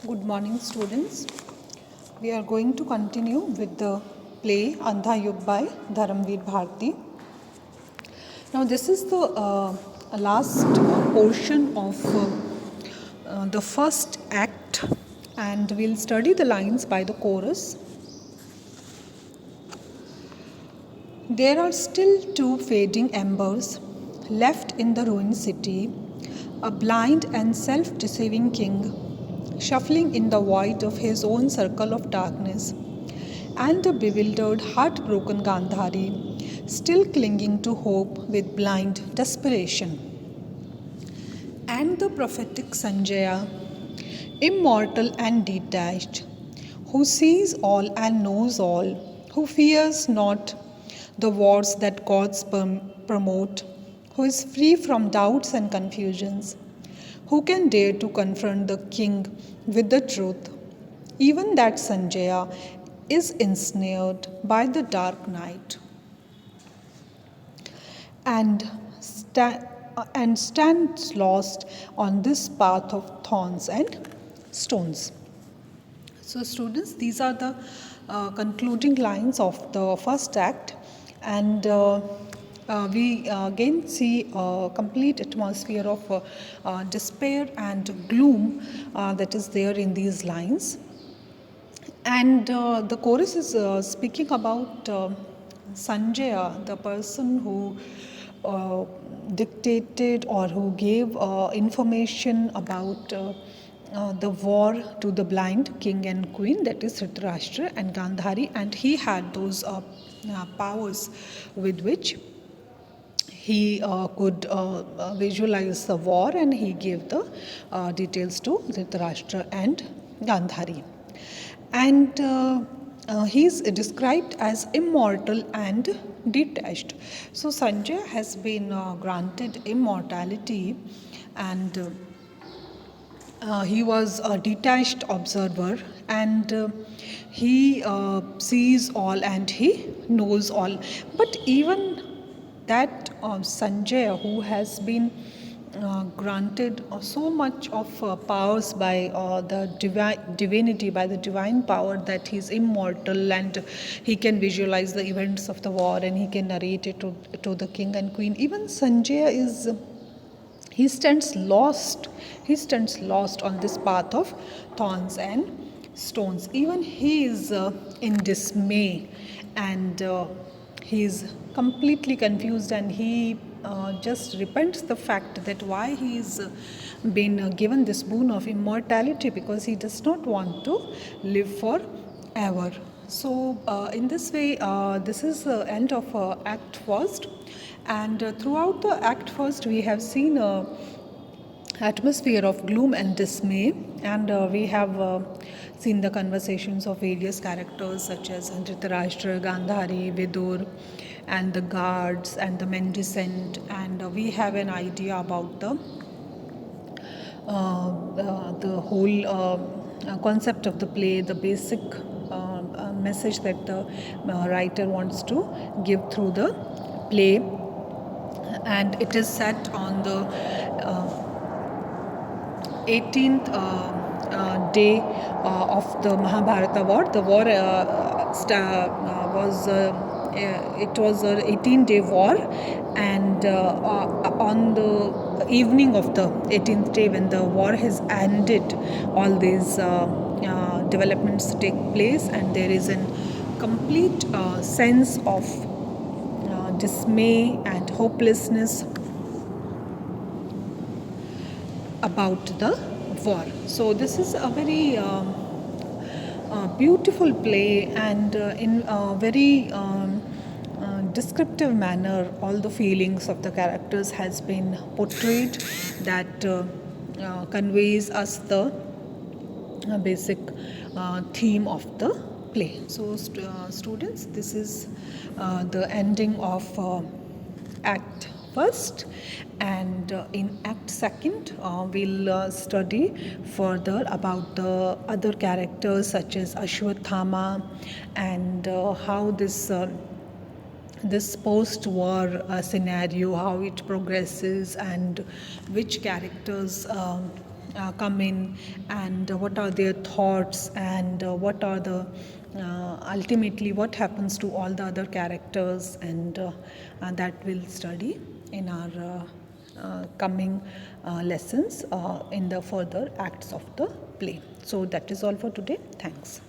Good morning, students. We are going to continue with the play Andha Yug by Dharamveer Bharti. Now, this is the last portion of the first act, and we'll study the lines by the chorus. There are still two fading embers left in the ruined city, a blind and self-deceiving king, shuffling in the void of his own circle of darkness, and a bewildered, heartbroken Gandhari, still clinging to hope with blind desperation. And the prophetic Sanjaya, immortal and detached, who sees all and knows all, who fears not the wars that gods promote, who is free from doubts and confusions, who can dare to confront the king with the truth. Even that Sanjaya is ensnared by the dark night and, stands lost on this path of thorns and stones. So, students, these are the concluding lines of the first act, and we again see a complete atmosphere of despair and gloom that is there in these lines. And the chorus is speaking about Sanjaya, the person who dictated or who gave information about the war to the blind king and queen, that is Dhritarashtra and Gandhari, and he had those powers with which he could visualize the war, and he gave the details to Dhritarashtra and Gandhari. And he's described as immortal and detached. So Sanjay has been granted immortality, and he was a detached observer, and he sees all and he knows all. But even that Sanjay, who has been granted so much of powers by the divinity, by the divine power, that he's immortal and he can visualize the events of the war and he can narrate it to the king and queen. Even Sanjay is he stands lost on this path of thorns and stones. Even he is in dismay, and he is completely confused, and he just repents the fact that why he is been given this boon of immortality, because he does not want to live forever. So in this way, this is the end of act first, and throughout the act first we have seen a atmosphere of gloom and dismay, and we have seen the conversations of various characters such as Dhritarashtra, Gandhari, Vidur, and the guards and the mendicant, and we have an idea about the whole concept of the play, the basic message that the writer wants to give through the play. And it is set on the 18th day of the Mahabharata war. The war was an 18-day war, and on the evening of the 18th day, when the war has ended, all these developments take place, and there is a complete sense of dismay and hopelessness about the war. So this is a very beautiful play, and in a very descriptive manner, all the feelings of the characters has been portrayed, that conveys us the basic theme of the play. So students, this is the ending of act first, and in act second we'll study further about the other characters such as Ashwathama, and how this post-war scenario, how it progresses, and which characters come in, and what are their thoughts, and what are the ultimately what happens to all the other characters, and that we'll study in our coming lessons in the further acts of the play. So that is all for today. Thanks.